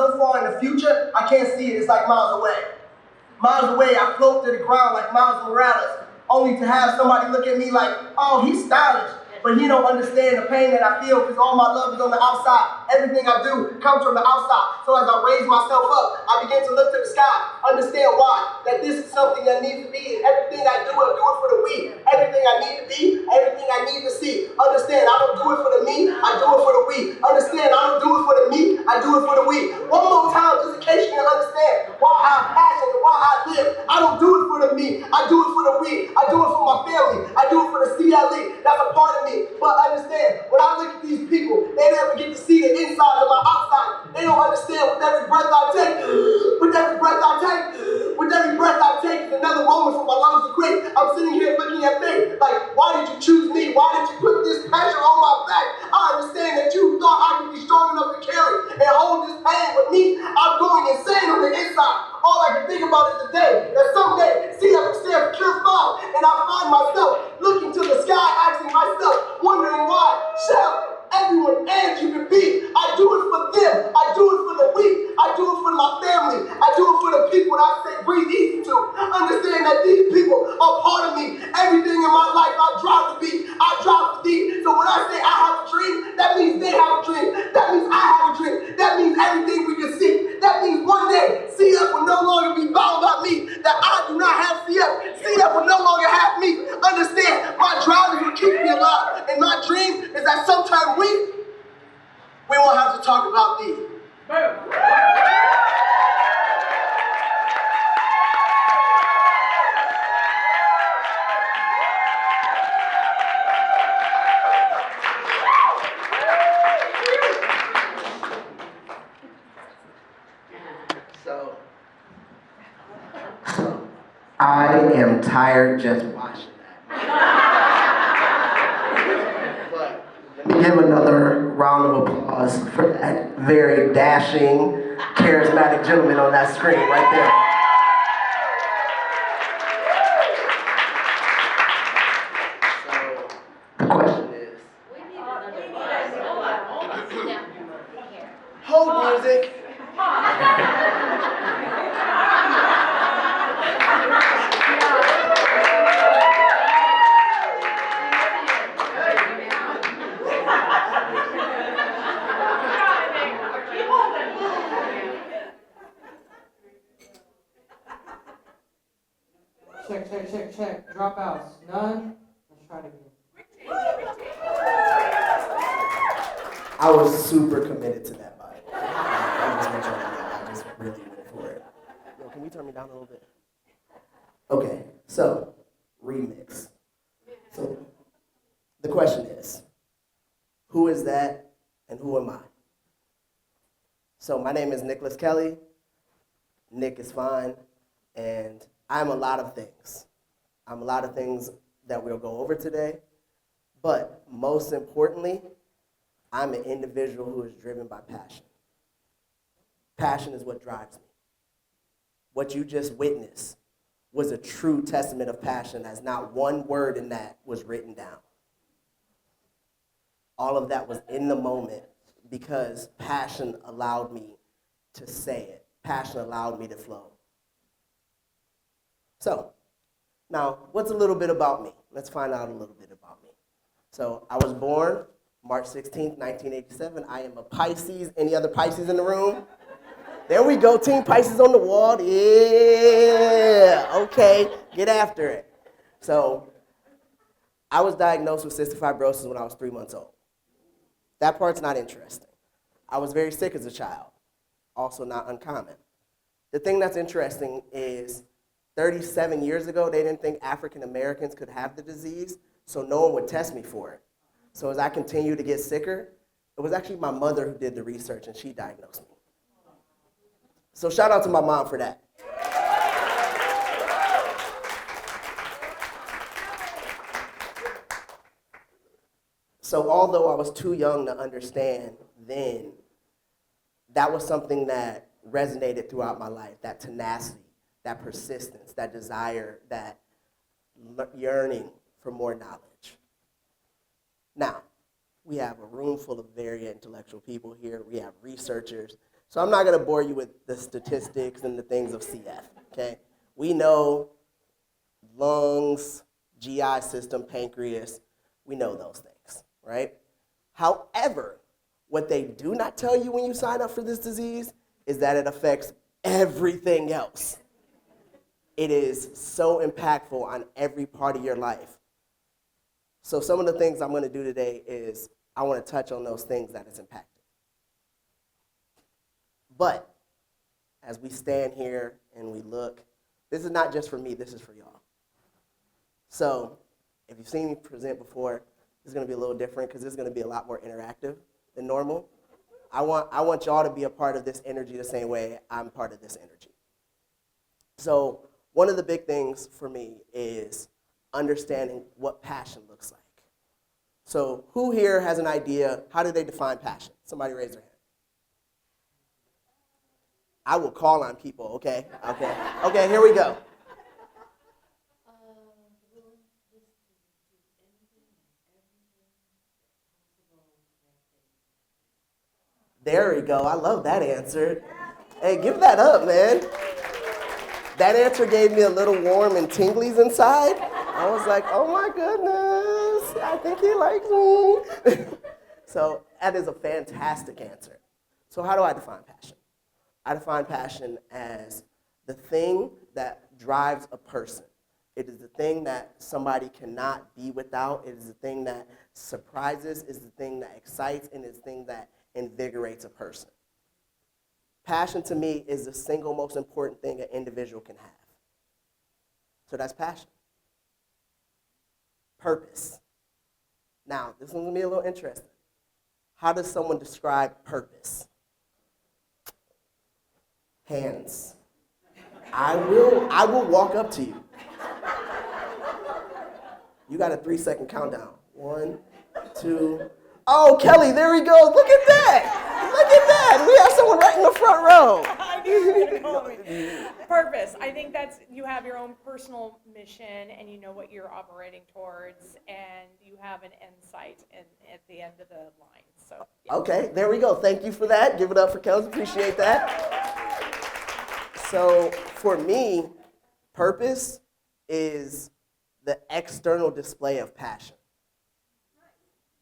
so far in the future, I can't see it. It's like miles away. Miles away, I float to the ground like Miles Morales, only to have somebody look at me like, oh, he's stylish. But he don't understand the pain that I feel because all my love is on the outside. Everything I do comes from the outside. So as I raise myself up, I begin to look to the sky, understand why, that this is something that needs to be. And everything I do it for the we. Everything I need to be, everything I need to see. Understand, I don't do it for the me, I do it for the we. Understand, I don't do it for the me, I do it for the we. One more time, just in case you can understand why I have passion and why I live. I don't do it for the me, I do it for the we. I do it for my family, I do it for the CLE. That's a part of me. But understand, when I look at these people, they never get to see the inside of my outside. They don't understand with every breath I take, with every breath I take, with every breath I take is another moment for my lungs to quit. I'm sitting here looking at faith, like, why did you choose me? Why did you put this pressure on my back? I understand that you thought I could be strong enough to carry and hold this pain with me. I'm going insane on the inside. All I can think about is the day that someday CF stands pure foul, and I find myself looking to the sky, asking myself, wondering why, shall everyone and you can be. I do it for them. I do it for the weak. I do it for my family. I do it for the people that I say breathe easy to. Understand that these people are part of me. Everything in my life I drive to be. I drive for thee. So when I say I have a dream, that means they have a dream. That means I have a dream. That means everything we can see. That means one day CF will no longer be bound by me. That I do not have CF. CF will no longer have me. Understand, my drive is what keeps me alive. And my dream is that sometime we won't have to talk about thee. So I am tired just watching that. But let me give another round of applause for that very dashing, charismatic gentleman on that screen right there. So the question is, hold music. Check. Dropouts. None? Let's try it again. I was super committed to that vibe. I just really went for it. Yo, can we turn me down a little bit? Okay, so, remix. So, the question is, who is that and who am I? So, my name is Nicholas Kelly. Nick is fine, and I'm a lot of things. I'm a lot of things that we'll go over today, but most importantly, I'm an individual who is driven by passion. Passion is what drives me. What you just witnessed was a true testament of passion, as not one word in that was written down. All of that was in the moment because passion allowed me to say it. Passion allowed me to flow. So, now, what's a little bit about me? Let's find out a little bit about me. So, I was born March 16th, 1987. I am a Pisces. Any other Pisces in the room? There we go, Team Pisces on the wall. Yeah, okay, get after it. So, I was diagnosed with cystic fibrosis when I was 3 months old. That part's not interesting. I was very sick as a child, also not uncommon. The thing that's interesting is 37 years ago, they didn't think African Americans could have the disease, so no one would test me for it. So as I continued to get sicker, it was actually my mother who did the research, and she diagnosed me. So shout out to my mom for that. So although I was too young to understand then, that was something that resonated throughout my life, that tenacity, that persistence, that desire, that yearning for more knowledge. Now, we have a room full of very intellectual people here. We have researchers. So I'm not going to bore you with the statistics and the things of CF, okay? We know lungs, GI system, pancreas, we know those things, right? However, what they do not tell you when you sign up for this disease is that it affects everything else. It is so impactful on every part of your life. So some of the things I'm going to do today is I want to touch on those things that it's impacted. But as we stand here and we look, this is not just for me, this is for y'all. So if you've seen me present before, this is going to be a little different because this is going to be a lot more interactive than normal. I want y'all to be a part of this energy the same way I'm part of this energy. So one of the big things for me is understanding what passion looks like. So who here has an idea? How do they define passion? Somebody raise their hand. I will call on people, okay? Okay, here we go. There we go. I love that answer. Hey, give that up, man. That answer gave me a little warm and tinglies inside. I was like, oh my goodness, I think he likes me. So that is a fantastic answer. So how do I define passion? I define passion as the thing that drives a person. It is the thing that somebody cannot be without. It is the thing that surprises, is the thing that excites, and is the thing that invigorates a person. Passion to me is the single most important thing an individual can have. So that's passion. Purpose. Now, this one's gonna be a little interesting. How does someone describe purpose? Hands. I will walk up to you. You got a 3-second countdown. 1, 2. Oh, Kelly, there we go. Look at that. Look at that. We have someone right in the front row. I knew you were going to Purpose. I think that's, you have your own personal mission and you know what you're operating towards and you have an insight at the end of the line. So. Yeah. Okay, there we go. Thank you for that. Give it up for Kelly. Appreciate that. So for me, purpose is the external display of passion.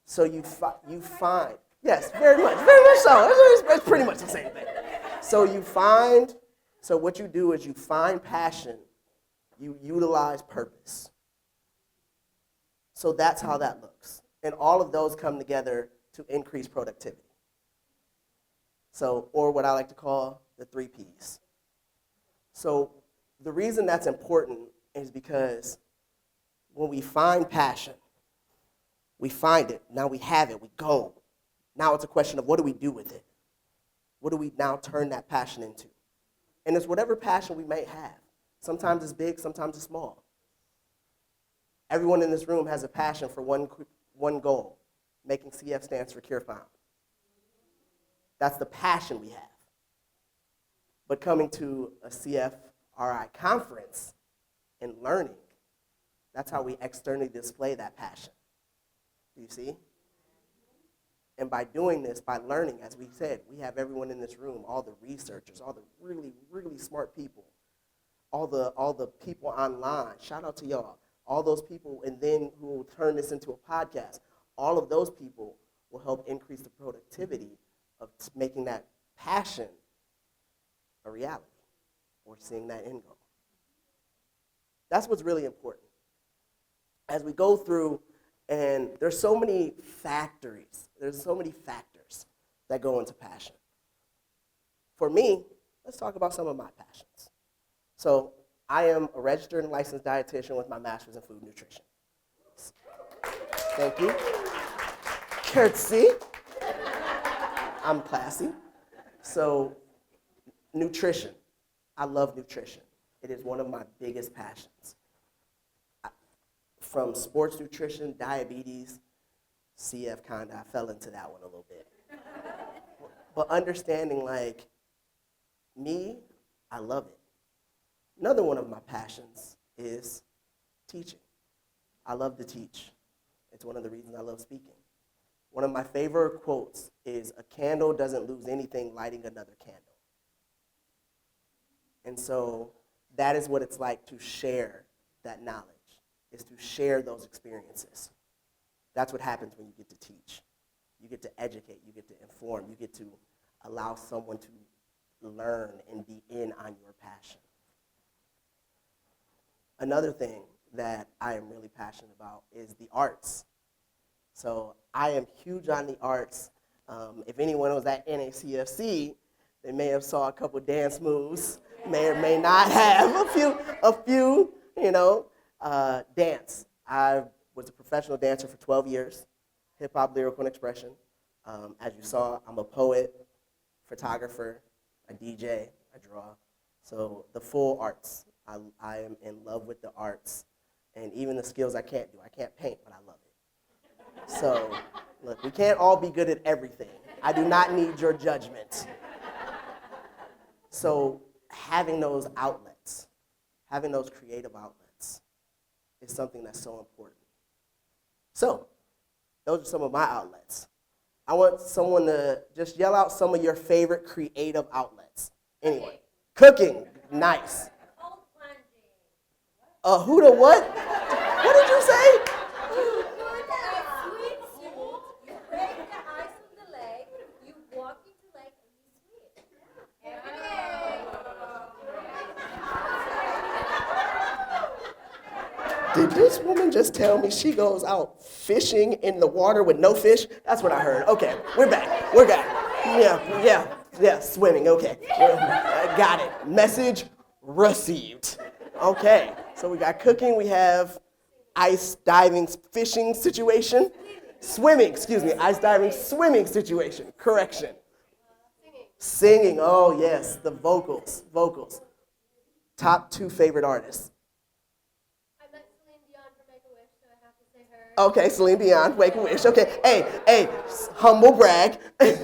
So you find, yes, very much so. It's pretty much the same thing. So what you do is you find passion, you utilize purpose. So that's how that looks. And all of those come together to increase productivity. So, or what I like to call the 3 Ps. So the reason that's important is because when we find passion, we find it, now we have it, we go. Now it's a question of what do we do with it? What do we now turn that passion into? And it's whatever passion we may have. Sometimes it's big, sometimes it's small. Everyone in this room has a passion for one goal, making CF stands for Cure Found. That's the passion we have. But coming to a CFRI conference and learning, that's how we externally display that passion. Do you see? And by doing this, by learning, as we said, we have everyone in this room, all the researchers, all the really, really smart people, all the people online, shout out to y'all, all those people, and then who will turn this into a podcast, all of those people will help increase the productivity of making that passion a reality or seeing that end goal. That's what's really important. As we go through, and there's so many factors that go into passion. For me, let's talk about some of my passions. So I am a registered and licensed dietitian with my master's in food nutrition. Thank you. Courtesy. I'm classy. So nutrition. I love nutrition. It is one of my biggest passions. From sports nutrition, diabetes, CF I fell into that one a little bit. But understanding, like, me, I love it. Another one of my passions is teaching. I love to teach. It's one of the reasons I love speaking. One of my favorite quotes is, "A candle doesn't lose anything lighting another candle." And so that is what it's like to share that knowledge, is to share those experiences. That's what happens when you get to teach. You get to educate, you get to inform, you get to allow someone to learn and be in on your passion. Another thing that I am really passionate about is the arts. So I am huge on the arts. If anyone was at NACFC, they may have saw a couple dance moves, may or may not have a few, dance. I was a professional dancer for 12 years, hip-hop, lyrical, and expression. As you saw, I'm a poet, photographer, a DJ, I draw. So the full arts. I am in love with the arts, and even the skills I can't do. I can't paint, but I love it. So, look, we can't all be good at everything. I do not need your judgment. So having those outlets, having those creative outlets is something that's so important. So those are some of my outlets. I want someone to just yell out some of your favorite creative outlets. Anyway, cooking, nice. Who the what? What did you say? Did this woman just tell me she goes out fishing in the water with no fish? That's what I heard. Okay, we're back. We're back. Yeah, swimming. Okay, got it. Message received. Okay, so we got cooking. We have ice diving, fishing situation. Swimming, excuse me, ice diving, swimming situation. Correction. Singing. Oh, yes, the vocals. Top 2 favorite artists. Okay, Celine Dion, Wake a Wish. Okay, hey, humble brag. That's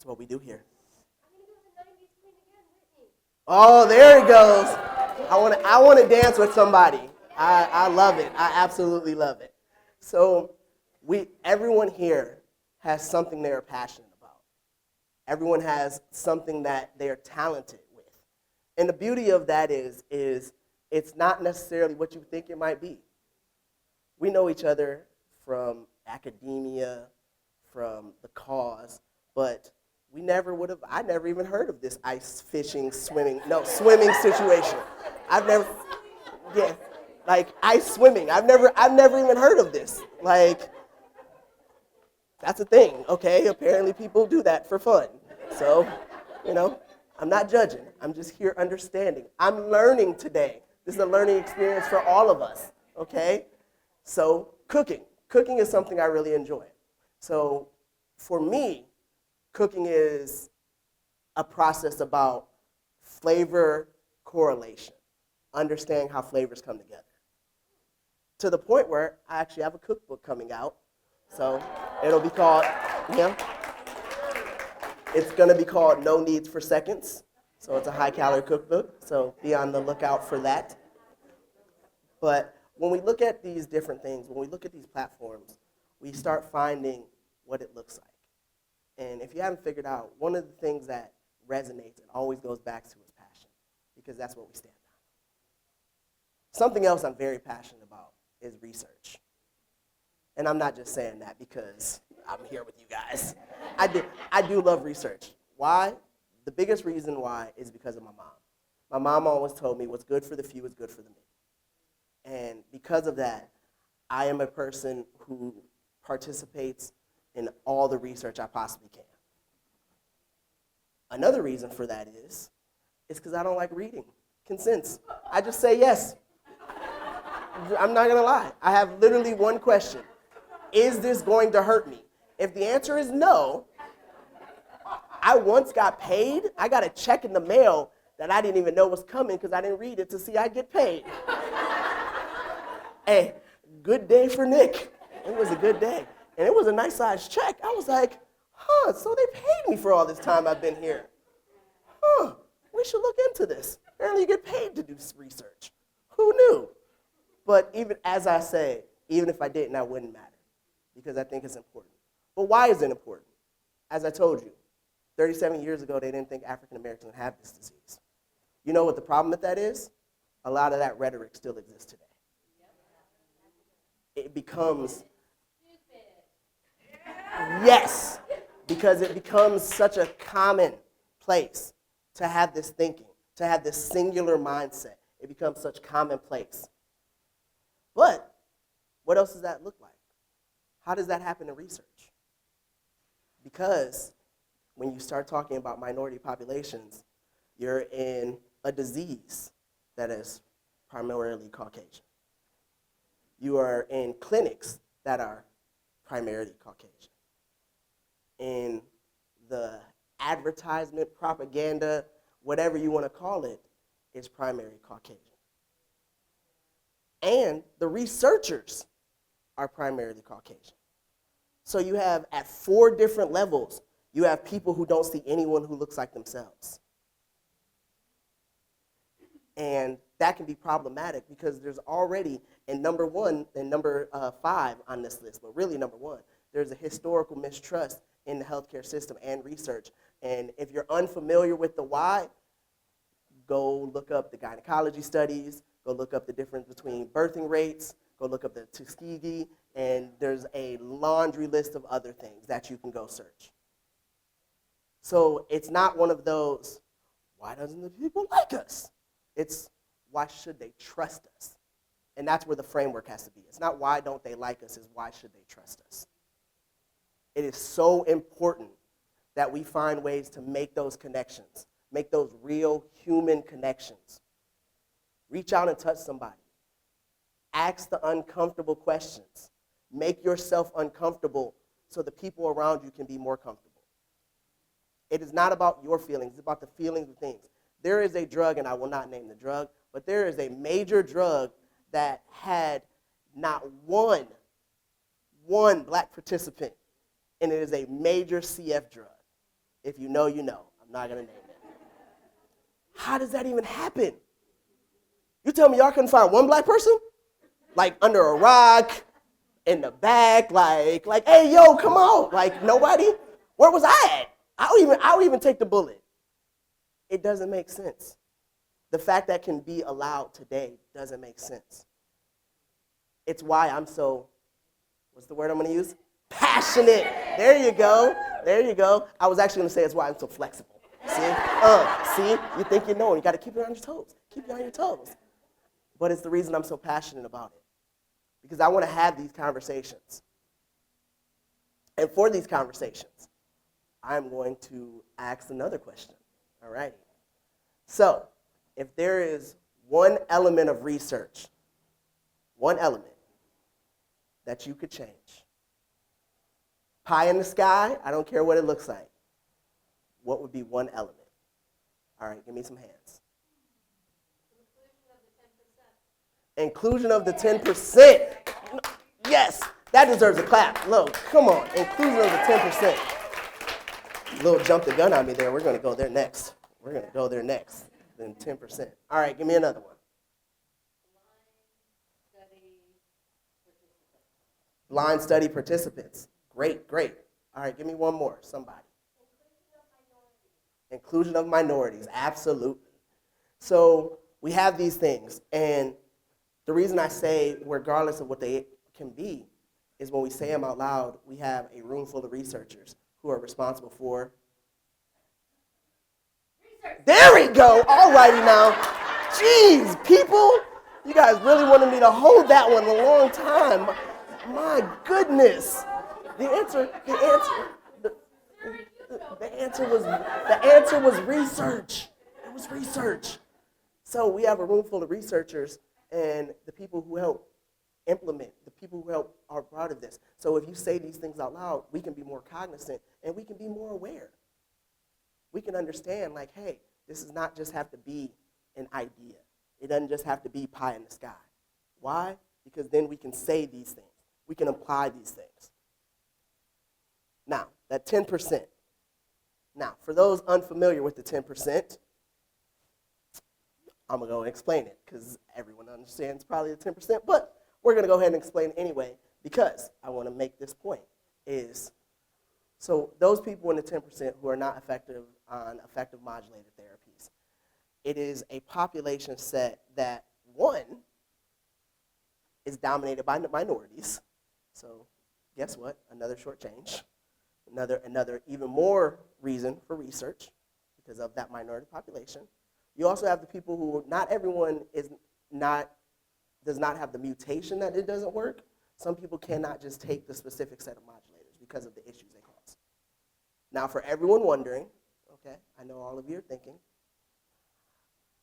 what we do here. Oh, there it goes. I want to dance with somebody. I love it. I absolutely love it. So everyone here has something they're passionate about. Everyone has something that they're talented with. And the beauty of that is it's not necessarily what you think it might be. We know each other from academia, from the cause, but I never even heard of this ice fishing, swimming situation. Ice swimming. I've never even heard of this. That's a thing, okay? Apparently people do that for fun. So, I'm not judging. I'm just here understanding. I'm learning today. This is a learning experience for all of us, okay? So cooking. Cooking is something I really enjoy. So for me, cooking is a process about flavor correlation, understanding how flavors come together. To the point where I actually have a cookbook coming out. So it'll be called, it's going to be called No Needs for Seconds. So it's a high-calorie cookbook, so be on the lookout for that. But when we look at these different things, when we look at these platforms, we start finding what it looks like. And if you haven't figured out, one of the things that resonates and always goes back to is passion, because that's what we stand on. Something else I'm very passionate about is research. And I'm not just saying that because I'm here with you guys. I do love research. Why? The biggest reason why is because of my mom. My mom always told me what's good for the few is good for the many. And because of that, I am a person who participates in all the research I possibly can. Another reason for that is because I don't like reading consents. I just say yes. I'm not gonna lie. I have literally one question. Is this going to hurt me? If the answer is no, I once got paid. I got a check in the mail that I didn't even know was coming because I didn't read it to see I get paid. Hey, good day for Nick. It was a good day. And it was a nice sized check. I was like, so they paid me for all this time I've been here. We should look into this. Apparently you get paid to do research. Who knew? But even as I say, Even if I didn't, that wouldn't matter because I think it's important. But why is it important? As I told you, 37 years ago, they didn't think African Americans would have this disease. You know what the problem with that is? A lot of that rhetoric still exists today. It becomes, yes, because it becomes such a common place to have this thinking, to have this singular mindset. It becomes such commonplace. But what else does that look like? How does that happen in research? Because when you start talking about minority populations, you're in a disease that is primarily Caucasian. You are in clinics that are primarily Caucasian. In the advertisement, propaganda, whatever you want to call it, is primarily Caucasian. And the researchers are primarily Caucasian. So you have, at 4 different levels, you have people who don't see anyone who looks like themselves. And that can be problematic because there's already, in number 1 and number 5 on this list, but really number 1, there's a historical mistrust in the healthcare system and research. And if you're unfamiliar with the why, go look up the gynecology studies, go look up the difference between birthing rates, go look up the Tuskegee, and there's a laundry list of other things that you can go search. So it's not one of those, why doesn't the people like us? It's, why should they trust us? And that's where the framework has to be. It's not why don't they like us, it's why should they trust us? It is so important that we find ways to make those connections, make those real human connections. Reach out and touch somebody. Ask the uncomfortable questions. Make yourself uncomfortable so the people around you can be more comfortable. It is not about your feelings, it's about the feelings of things. There is a drug, and I will not name the drug, but there is a major drug that had not one black participant, and it is a major CF drug. If you know, you know. I'm not going to name it. How does that even happen? You tell me y'all couldn't find one black person? Like under a rock, in the back, like, hey, yo, come on. Like, nobody? Where was I at? I'll even take the bullet. It doesn't make sense. The fact that can be allowed today doesn't make sense. It's why I'm so, what's the word I'm going to use? Passionate. There you go. There you go. I was actually going to say it's why I'm so flexible. See, you think you know, you got to keep it on your toes. Keep it on your toes. But it's the reason I'm so passionate about it. Because I want to have these conversations. And for these conversations, I'm going to ask another question. All right. So, if there is one element of research, one element that you could change, pie in the sky, I don't care what it looks like, what would be one element? All right, give me some hands. Inclusion of the 10%. Yes, that deserves a clap. Look, come on, inclusion of the 10%. Little jump the gun on me there. We're going to go there next. We're going to go there next. Then 10%. All right, give me another one. Blind study participants. Great, great. All right, give me one more, somebody. Inclusion of minorities, absolutely. So we have these things, and the reason I say regardless of what they can be is when we say them out loud, we have a room full of researchers who are responsible for research. There we go. All righty now. Jeez, people, you guys really wanted me to hold that one a long time. My goodness. The answer was research. It was research. So we have a room full of researchers and the people who help implement, the people who help are part of this. So if you say these things out loud, we can be more cognizant and we can be more aware. We can understand, like, hey, this does not just have to be an idea. It doesn't just have to be pie in the sky. Why? Because then we can say these things. We can apply these things. Now, that 10%. Now, for those unfamiliar with the 10%, I'm going to go and explain it because everyone understands probably the 10%, but we're going to go ahead and explain anyway because I want to make this point is, so those people in the 10% who are not effective on effective modulator therapies, it is a population set that, one, is dominated by minorities. So guess what? Another short change. Another even more reason for research because of that minority population. You also have the people who, not everyone does not have the mutation that it doesn't work. Some people cannot just take the specific set of modulators because of the issues they cause. Now, for everyone wondering, okay, I know all of you are thinking,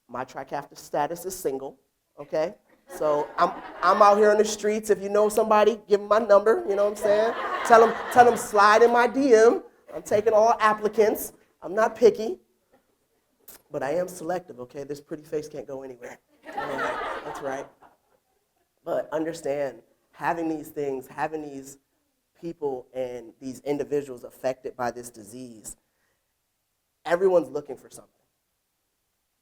my Trikafta status is single, okay? So I'm out here on the streets. If you know somebody, give them my number, you know what I'm saying? Tell them slide in my DM. I'm taking all applicants. I'm not picky, but I am selective, okay? This pretty face can't go anywhere. All right, that's right. But understand, having these things, having these people and these individuals affected by this disease, everyone's looking for something.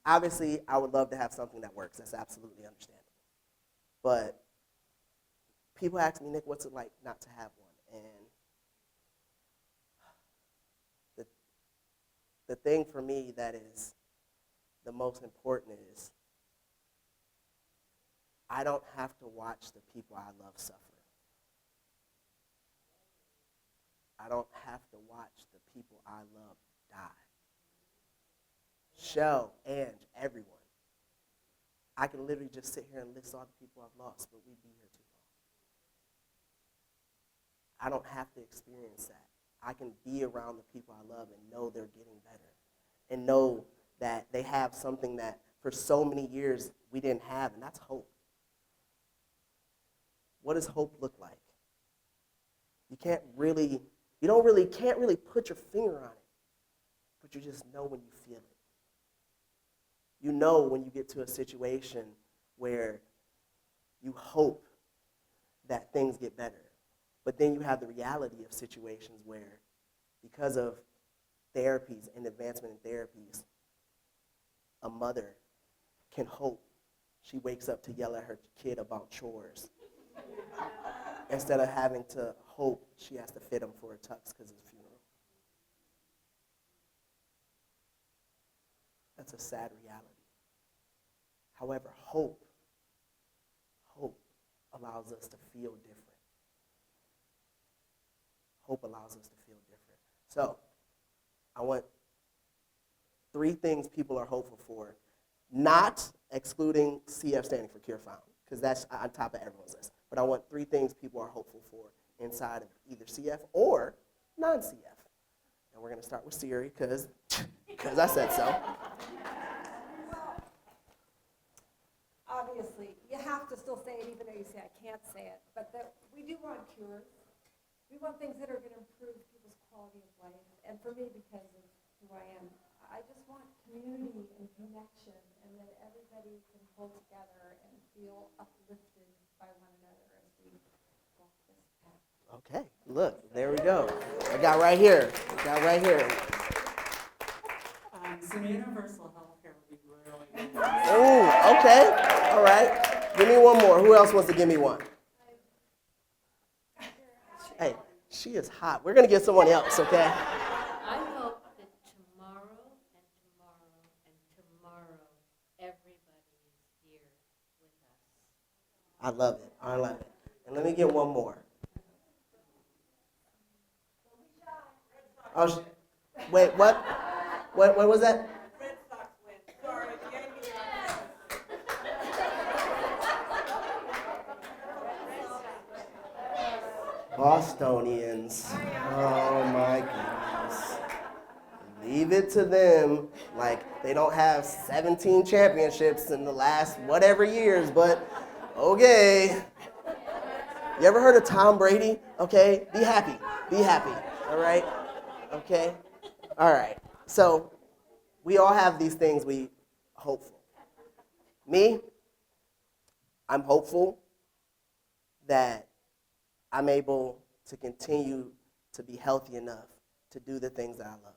Obviously, I would love to have something that works. That's absolutely understandable. But people ask me, Nick, what's it like not to have one? And the thing for me that is the most important is I don't have to watch the people I love suffer. I don't have to watch the people I love die. Shell, Ange, everyone. I can literally just sit here and list all the people I've lost, but we'd be here too long. I don't have to experience that. I can be around the people I love and know they're getting better and know that they have something that for so many years we didn't have, and that's hope. What does hope look like? You can't really put your finger on it, but you just know when you feel it. You know when you get to a situation where you hope that things get better, but then you have the reality of situations where, because of therapies and advancement in therapies, a mother can hope she wakes up to yell at her kid about chores instead of having to hope she has to fit him for a tux because of the funeral. That's a sad reality. However, hope allows us to feel different. Hope allows us to feel different. So, I want 3 things people are hopeful for, not excluding CF standing for Cure Found, because that's on top of everyone's list. But I want 3 things people are hopeful for inside of either CF or non-CF. And we're going to start with Siri, because I said so. Obviously, you have to still say it even though you say I can't say it, but we do want cures. We want things that are going to improve people's quality of life. And for me, because of who I am, I just want community and connection and that everybody can hold together and feel uplifted by one another as we walk this path. Okay, look, there we go. I got right here. Some universal health care would be really good. Oh, okay. All right. Give me one more. Who else wants to give me one? Hey, she is hot. We're going to get someone else, okay? I hope that tomorrow and tomorrow and tomorrow, everybody is here with us. I love it. And let me get one more. Oh, wait, what? What was that? Red Sox win. Sorry, the Yankees. Bostonians. Oh my goodness. Leave it to them. Like they don't have 17 championships in the last whatever years, but okay. You ever heard of Tom Brady? Okay, be happy. All right? Okay? All right. So we all have these things we hope for. Me, I'm hopeful that I'm able to continue to be healthy enough to do the things that I love.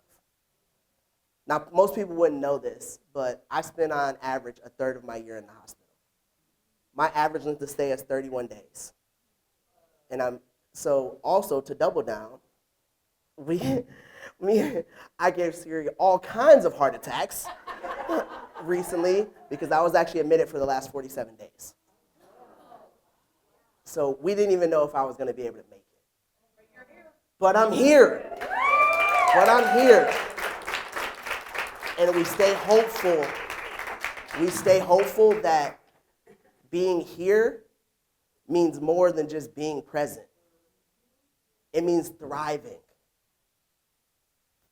Now, most people wouldn't know this, but I spend on average a third of my year in the hospital. My average length of stay is 31 days. And so also to double down, I gave Siri all kinds of heart attacks recently because I was actually admitted for the last 47 days. So we didn't even know if I was going to be able to make it. But I'm here. And we stay hopeful. We stay hopeful that being here means more than just being present. It means thriving.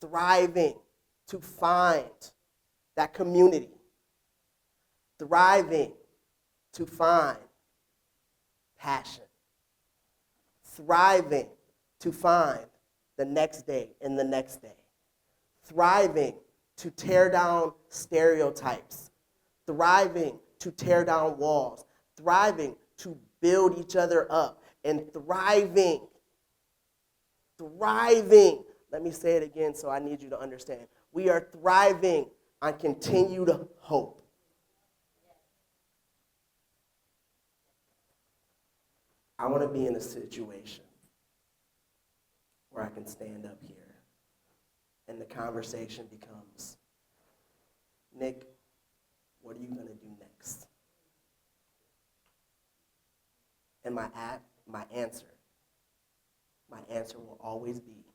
Thriving to find that community. Thriving to find passion. Thriving to find the next day and the next day. Thriving to tear down stereotypes. Thriving to tear down walls. Thriving to build each other up. And thriving. Let me say it again so I need you to understand. We are thriving on continued hope. I want to be in a situation where I can stand up here and the conversation becomes, Nick, what are you going to do next? And my answer will always be,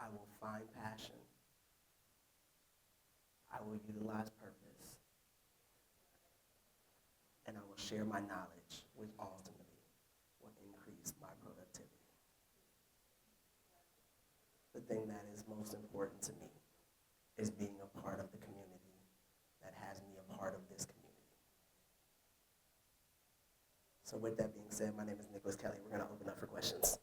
I will find passion. I will utilize purpose. And I will share my knowledge, which ultimately will increase my productivity. The thing that is most important to me is being a part of the community that has me a part of this community. So with that being said, my name is Nicholas Kelly. We're going to open up for questions.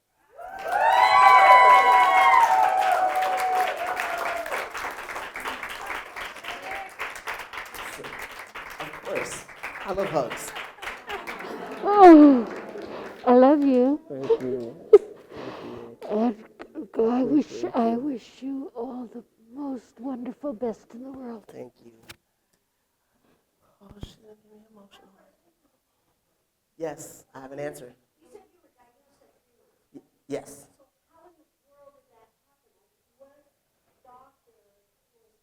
Of course. I love hugs. Oh, I love you. Thank you. And I wish you all the most wonderful best in the world. Thank you. Oh, shit, that made me emotional. Yes, I have an answer. You said you were diagnosed at 3 months. Yes. So how in the world did that happen? What doctor was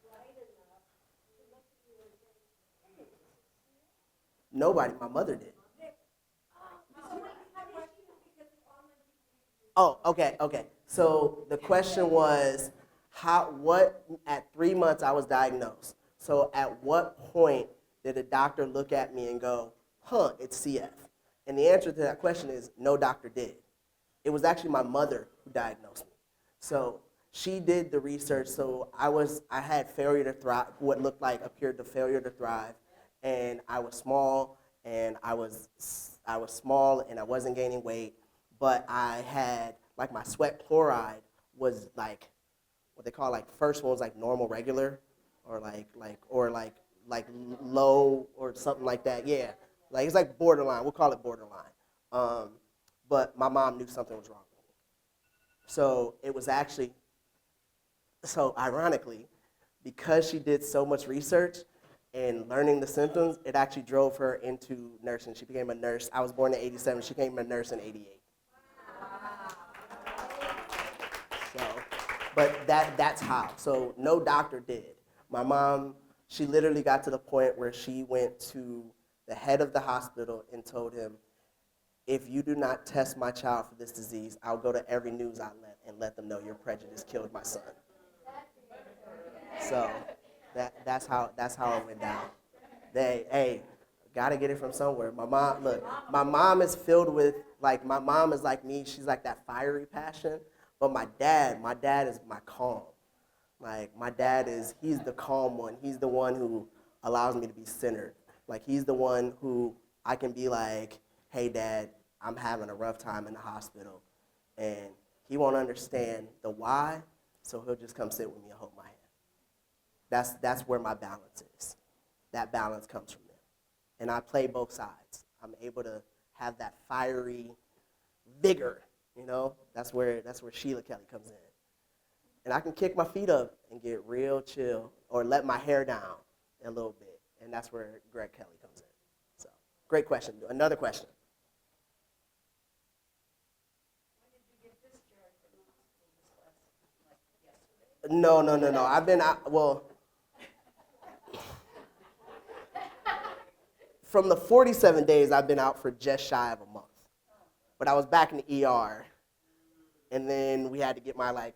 right enough to look at you and say, hey, this is CF? Nobody. My mother did. Because Oh, okay. So the question was, at 3 months I was diagnosed. So at what point did a doctor look at me and go, it's CF? And the answer to that question is no doctor did. It was actually my mother who diagnosed me. So she did the research. So I had failure to thrive, what appeared to failure to thrive, and I was small, and I was small, and I wasn't gaining weight, but I had my sweat chloride was what they call first one was normal regular, or low or something like that. Yeah, it's borderline. We'll call it borderline. But my mom knew something was wrong with me. So it was actually, ironically, because she did so much research and learning the symptoms, it actually drove her into nursing. She became a nurse. I was born in '87. She became a nurse in '88. But that's how. So no doctor did. My mom, she literally got to the point where she went to the head of the hospital and told him, if you do not test my child for this disease, I'll go to every news outlet and let them know your prejudice killed my son. So that's how it went down. Gotta get it from somewhere. My mom is filled with, my mom is like me, she's like that fiery passion. But my dad is my calm. My dad he's the calm one. He's the one who allows me to be centered. He's the one who I can be like, hey, Dad, I'm having a rough time in the hospital. And he won't understand the why, so he'll just come sit with me and hold my hand. That's where my balance is. That balance comes from them. And I play both sides. I'm able to have that fiery vigor. That's where Sheila Kelly comes in. And I can kick my feet up and get real chill or let my hair down a little bit. And that's where Greg Kelly comes in. Great question. Another question. No. I've been out, well, from the 47 days, I've been out for just shy of a month. But I was back in the ER, and then we had to get my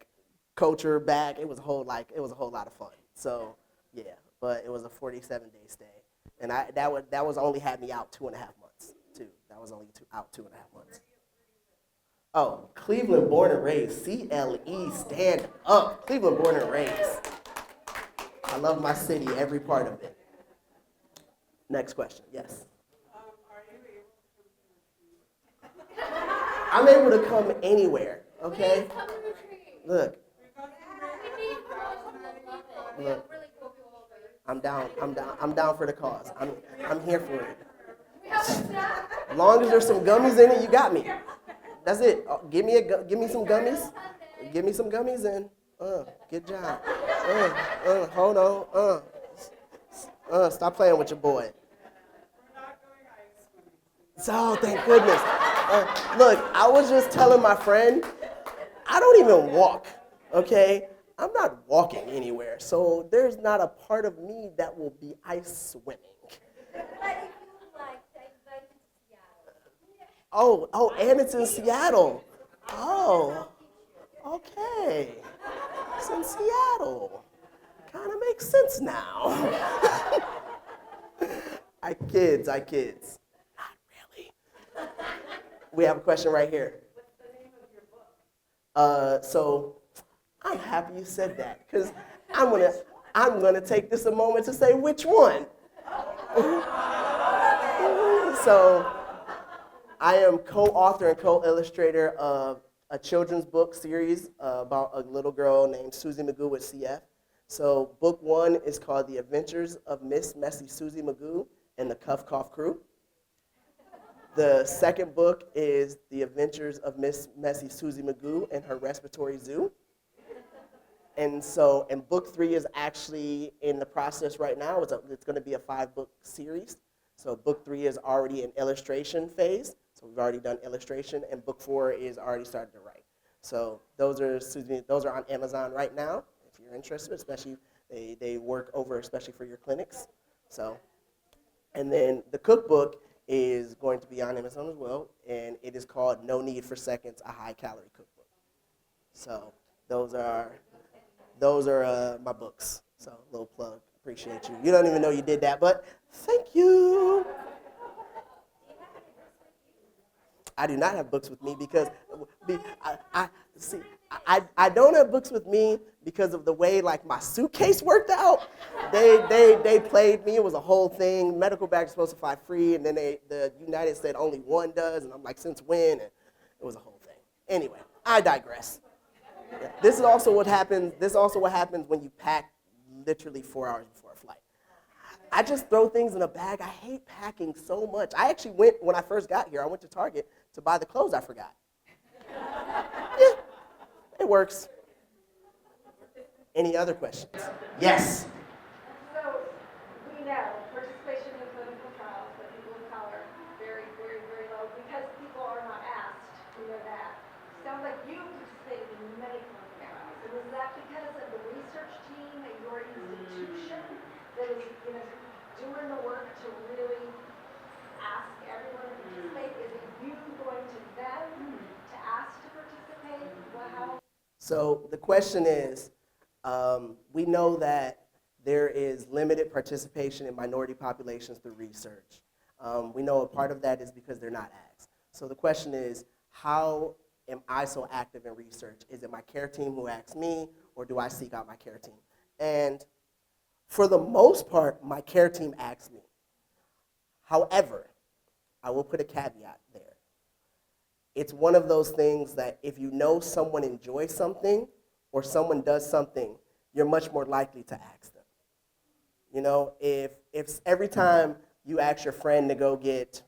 culture back. It was a whole lot of fun. So yeah, but it was a 47-day stay, and that was only had me out 2.5 months too. That was only out 2.5 months. Oh, Cleveland born and raised. CLE, stand up. Cleveland born and raised. I love my city, every part of it. Next question, yes. I'm able to come anywhere, okay? Look. Look. I'm down for the cause. I'm here for it. As long as there's some gummies in it, you got me. That's it. Give me some gummies. Give me some gummies and good job. Hold on. Stop playing with your boy. So thank goodness. Look, I was just telling my friend, I don't even walk. Okay, I'm not walking anywhere, so there's not a part of me that will be ice swimming. Oh, and it's in Seattle. Oh, okay. It's in Seattle. Kind of makes sense now. I kids. Not really. We have a question right here. What's the name of your book? So I'm happy you said that, because I'm gonna take this a moment to say which one. So I am co-author and co-illustrator of a children's book series about a little girl named Susie Magoo with CF. So book 1 is called The Adventures of Miss Messy Susie Magoo and the Cuff Cough Crew. The second book is The Adventures of Miss Messy Susie Magoo and her Respiratory Zoo. And book 3 is actually in the process right now. It's going to be a 5-book series. So book 3 is already in illustration phase. So we've already done illustration, and book 4 is already starting to write. So those are on Amazon right now, if you're interested, especially they work over especially for your clinics. So, and then the cookbook is going to be on Amazon as well, and it is called No Need for Seconds, a high-calorie cookbook. So those are my books. So a little plug. Appreciate you. You don't even know you did that, but thank you. I do not have books with me because I don't have books with me because of the way my suitcase worked out. They played me. It was a whole thing. Medical bags are supposed to fly free, and then the United said only one does, and I'm like, since when? And it was a whole thing. Anyway, I digress. This is also what happens. This is also what happens when you pack literally 4 hours before a flight. I just throw things in a bag. I hate packing so much. I actually when I first got here, I went to Target to buy the clothes I forgot. Yeah, it works. Any other questions? Yes. So we know participation in clinical trials for people of color very, very, very low because people are not asked. We know that. Sounds like you participated in many clinical trials. And is that because of the research team at your institution that is, doing the work to really ask everyone to participate? Is it you going to them to ask to participate? How? So the question is, we know that there is limited participation in minority populations through research. We know a part of that is because they're not asked. So the question is, how am I so active in research? Is it my care team who asks me, or do I seek out my care team? And for the most part, my care team asks me. However, I will put a caveat there. It's one of those things that if you know someone enjoys something or someone does something, you're much more likely to ask them. If every time you ask your friend to go get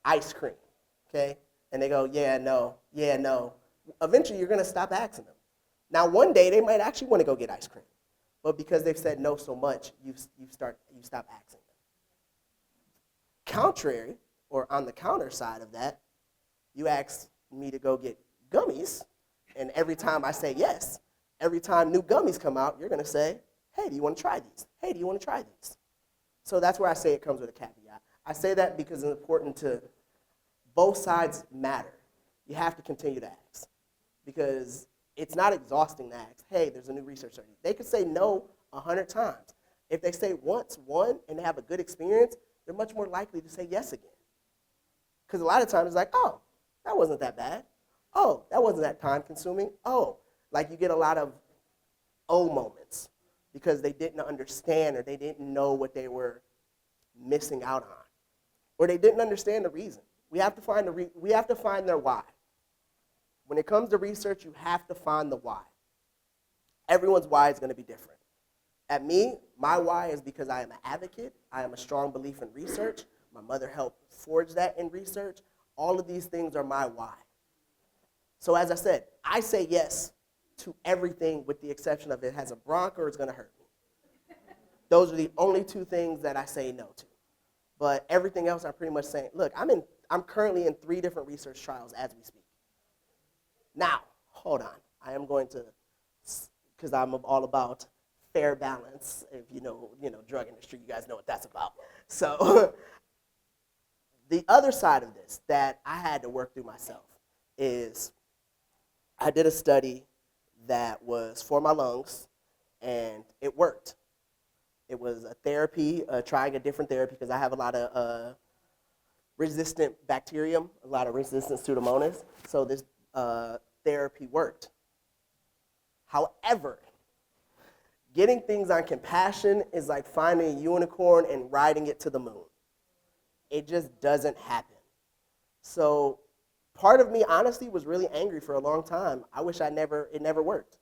ice cream, okay, and they go, yeah, no, eventually you're going to stop asking them. Now, one day they might actually want to go get ice cream, but because they've said no so much, you stop asking them. Contrary, or on the counter side of that, you ask me to go get gummies, and every time I say yes, every time new gummies come out, you're going to say, hey, do you want to try these? Hey, do you want to try these? So that's where I say it comes with a caveat. I say that because it's important to, both sides matter. You have to continue to ask, because it's not exhausting to ask, hey, there's a new research study. They could say no 100 times. If they say once, one, and they have a good experience, they're much more likely to say yes again. Because a lot of times it's like, oh, that wasn't that bad. Oh, that wasn't that time consuming. Oh, like you get a lot of oh moments because they didn't understand or they didn't know what they were missing out on. Or they didn't understand the reason. We have to find their why. When it comes to research, you have to find the why. Everyone's why is going to be different. At me, my why is because I am an advocate. I am a strong believer in research. My mother helped forge that in research. All of these things are my why. So as I said, I say yes to everything with the exception of it has a bronch or it's going to hurt me. Those are the only two things that I say no to. But everything else I'm pretty much saying, look, I'm currently in 3 different research trials as we speak. Now, hold on. I am going to, because I'm all about fair balance. If you know, drug industry, you guys know what that's about. So the other side of this that I had to work through myself is I did a study that was for my lungs, and it worked. It was a therapy, trying a different therapy, because I have a lot of resistant bacterium, a lot of resistant Pseudomonas, so this therapy worked. However, getting things on compassion is like finding a unicorn and riding it to the moon. It just doesn't happen. So part of me, honestly, was really angry for a long time. I wish it never worked.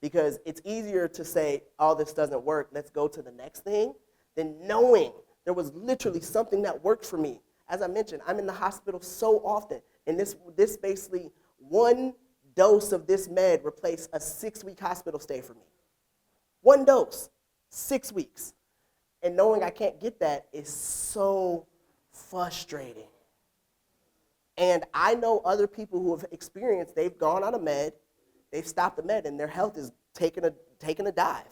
Because it's easier to say, oh, this doesn't work, let's go to the next thing, than knowing there was literally something that worked for me. As I mentioned, I'm in the hospital so often, and this basically, one dose of this med replaced a 6-week hospital stay for me. One dose, 6 weeks. And knowing I can't get that is so frustrating. And I know other people who have experienced, they've gone on a med, they've stopped the med, and their health is taking a dive.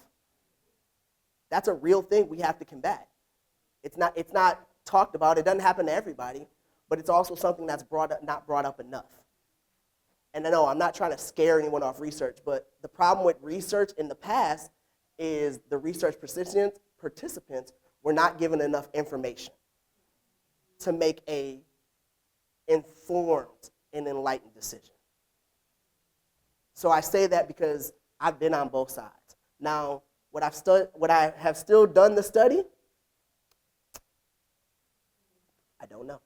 That's a real thing we have to combat. It's not talked about. It doesn't happen to everybody, but it's also something that's not brought up enough. And I know I'm not trying to scare anyone off research, but the problem with research in the past is the research participants were not given enough information to make a informed and enlightened decision. So I say that because I've been on both sides. Now, would I have still done the study? I don't know.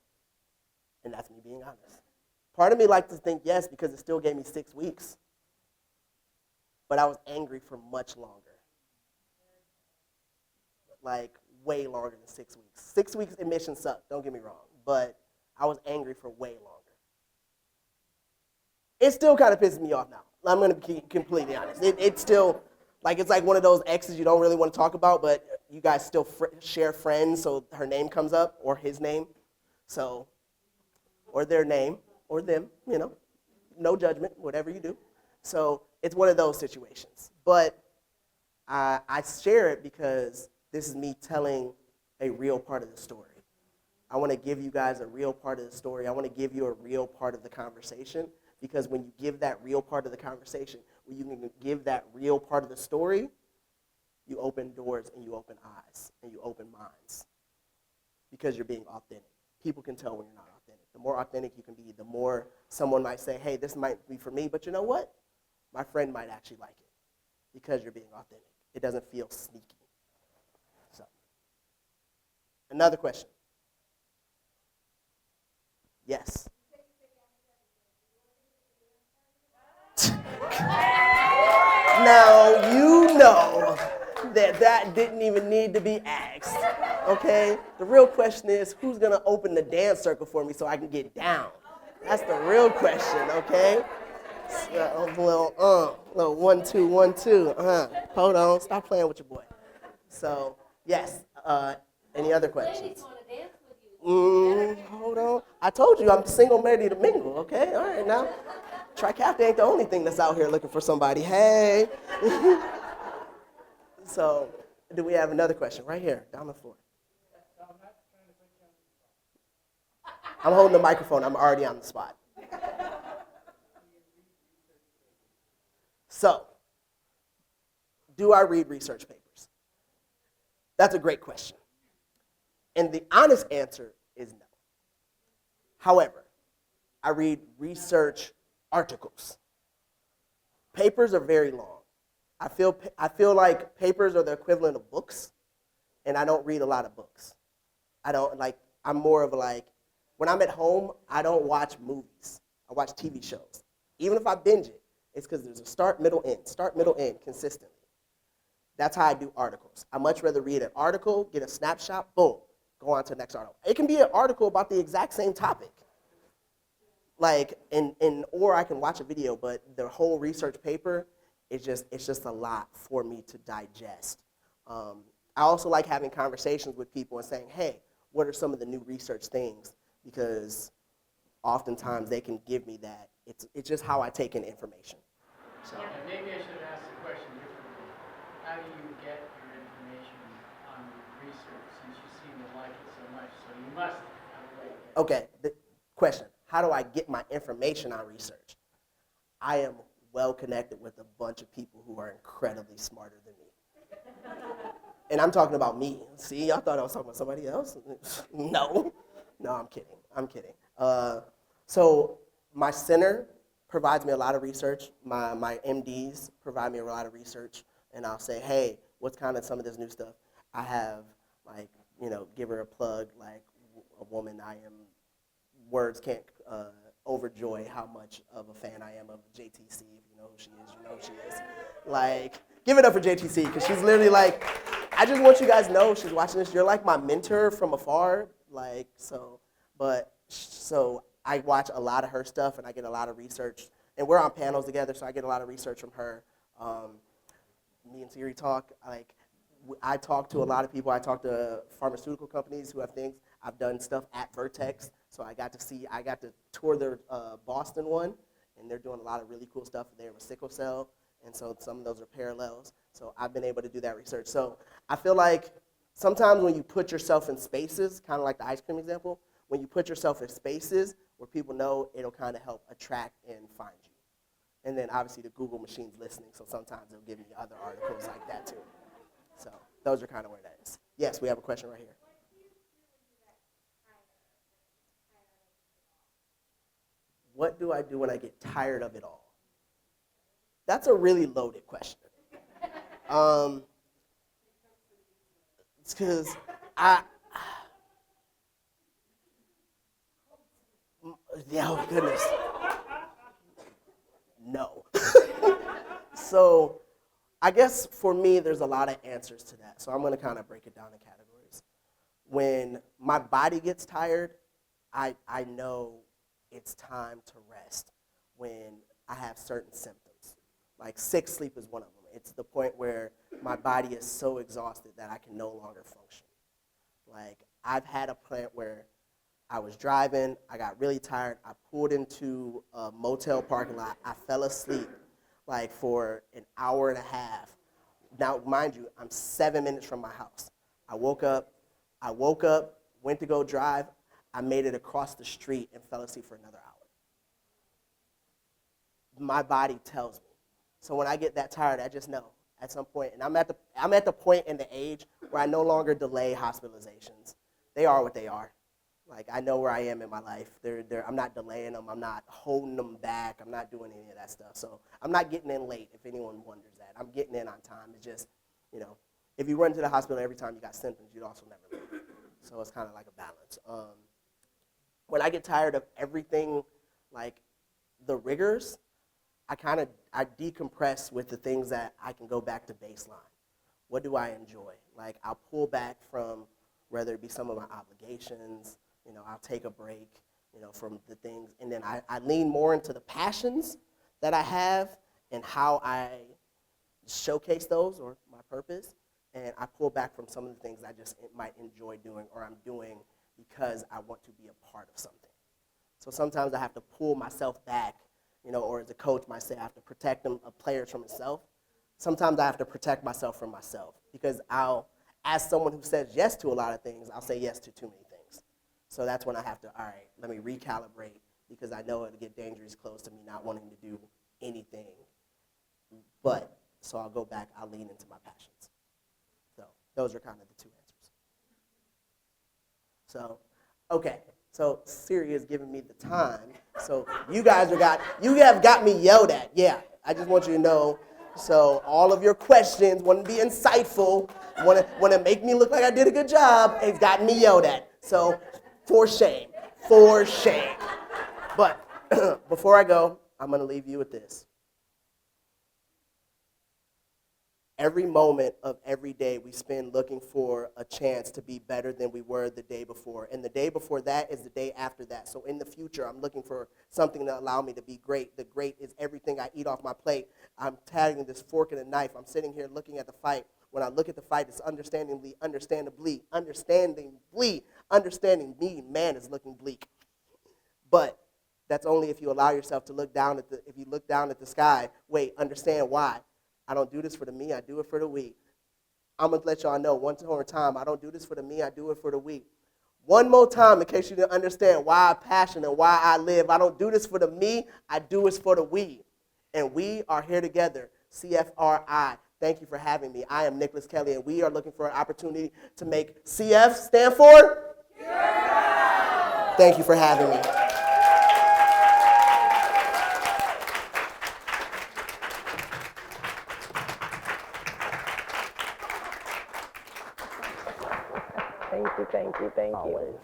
And that's me being honest. Part of me likes to think yes, because it still gave me 6 weeks. But I was angry for much longer. Like, way longer than 6 weeks. 6 weeks admission sucked, don't get me wrong. But I was angry for way longer. It still kind of pisses me off now. I'm going to be completely honest. It's still, like, it's like one of those exes you don't really want to talk about, but you guys still share friends, so her name comes up, or his name, so, or their name, or them, no judgment, whatever you do. So it's one of those situations. But I share it because this is me telling a real part of the story. I want to give you guys a real part of the story. I want to give you a real part of the conversation. Because when you give that real part of the conversation, when you can give that real part of the story, you open doors and you open eyes and you open minds. Because you're being authentic. People can tell when you're not authentic. The more authentic you can be, the more someone might say, hey, this might be for me, but you know what? My friend might actually like it. Because you're being authentic. It doesn't feel sneaky. So, another question. Yes. Now, you know that didn't even need to be asked, okay? The real question is, who's going to open the dance circle for me so I can get down? That's the real question, okay? So, little 1, 2, 1, 2. Hold on, stop playing with your boy. So, yes, any other questions? Hold on. I told you I'm single, ready to mingle, okay? All right, now. Tricapta ain't the only thing that's out here looking for somebody. Hey. So, do we have another question? Right here, down the floor. I'm holding the microphone. I'm already on the spot. So, do I read research papers? That's a great question. And the honest answer is no. However, I read research articles. Papers are very long. I feel like papers are the equivalent of books, and I don't read a lot of books. I'm more of like, when I'm at home, I don't watch movies. I watch TV shows. Even if I binge it, it's because there's a start, middle, end consistently. That's how I do articles. I much rather read an article, get a snapshot, boom, go on to the next article. It can be an article about the exact same topic. Or I can watch a video, but the whole research paper, it's just a lot for me to digest. I also like having conversations with people and saying, hey, what are some of the new research things? Because oftentimes they can give me that. It's just how I take in information. So. Yeah, maybe I should have asked the question differently. How do you get your information on research since you seem to like it so much? So you must have a way to get it. Okay, the question, how do I get my information on research? I am well connected with a bunch of people who are incredibly smarter than me. And I'm talking about me. See, y'all thought I was talking about somebody else? No, I'm kidding. So my center provides me a lot of research. My MDs provide me a lot of research, and I'll say, hey, what's kind of some of this new stuff? I have, give her a plug, like a woman words can't overjoy how much of a fan I am of JTC. If you know who she is, you know who she is. Like, give it up for JTC, because she's literally like, I just want you guys to know, she's watching this, you're like my mentor from afar, so I watch a lot of her stuff, and I get a lot of research, and we're on panels together, so I get a lot of research from her. Me and Siri talk, I talk to a lot of people. I talk to pharmaceutical companies who have things. I've done stuff at Vertex, so I got to tour their Boston one, and they're doing a lot of really cool stuff there with sickle cell, and so some of those are parallels. So I've been able to do that research. So I feel like sometimes when you put yourself in spaces, kind of like the ice cream example, when you put yourself in spaces where people know, it'll kind of help attract and find you. And then obviously the Google machine's listening, so sometimes it'll give me other articles like that too. So those are kind of where that is. Yes, we have a question right here. What do I do when I get tired of it all? That's a really loaded question. It's because oh goodness. No. So I guess for me, there's a lot of answers to that. So I'm going to kind of break it down in categories. When my body gets tired, I know it's time to rest when I have certain symptoms. Like sick sleep is one of them. It's the point where my body is so exhausted that I can no longer function. Like I've had a plant where I was driving, I got really tired, I pulled into a motel parking lot, I fell asleep like for an hour and a half. Now, mind you, I'm 7 minutes from my house. I woke up, went to go drive, I made it across the street and fell asleep for another hour. My body tells me. So when I get that tired, I just know at some point, and I'm at the point in the age where I no longer delay hospitalizations. They are what they are. Like I know where I am in my life. I'm not delaying them. I'm not holding them back. I'm not doing any of that stuff. So I'm not getting in late. If anyone wonders that, I'm getting in on time. It's just, if you run to the hospital every time you got symptoms, you'd also never leave. So it's kind of like a balance. When I get tired of everything, like the rigors, I decompress with the things that I can go back to baseline. What do I enjoy? Like I'll pull back from whether it be some of my obligations, I'll take a break, from the things, and then I lean more into the passions that I have and how I showcase those or my purpose, and I pull back from some of the things I just might enjoy doing or I'm doing because I want to be a part of something. So sometimes I have to pull myself back, or as a coach might say, I have to protect them, players from himself. Sometimes I have to protect myself from myself because as someone who says yes to a lot of things, I'll say yes to too many things. So that's when I have to, all right, let me recalibrate because I know it'll get dangerous close to me not wanting to do anything. But, so I'll go back, I'll lean into my passions. So those are kind of the two answers. So, okay. So Siri is giving me the time. So you have got me yelled at. Yeah, I just want you to know. So all of your questions want to be insightful, want to make me look like I did a good job. It's gotten me yelled at. So for shame, for shame. But before I go, I'm going to leave you with this. Every moment of every day we spend looking for a chance to be better than we were the day before. And the day before that is the day after that. So in the future, I'm looking for something to allow me to be great. The great is everything I eat off my plate. I'm tagging this fork and a knife. I'm sitting here looking at the fight. When I look at the fight, it's understanding me, man, is looking bleak. But that's only if you allow yourself to look down if you look down at the sky, wait, understand why. I don't do this for the me, I do it for the we. I'm going to let y'all know one more time, I don't do this for the me, I do it for the we. One more time in case you didn't understand why I passion and why I live. I don't do this for the me, I do it for the we. And we are here together, CFRI. Thank you for having me. I am Nicholas Kelly, and we are looking for an opportunity to make CF stand for? Yeah. Thank you for having me. Thank you. Always.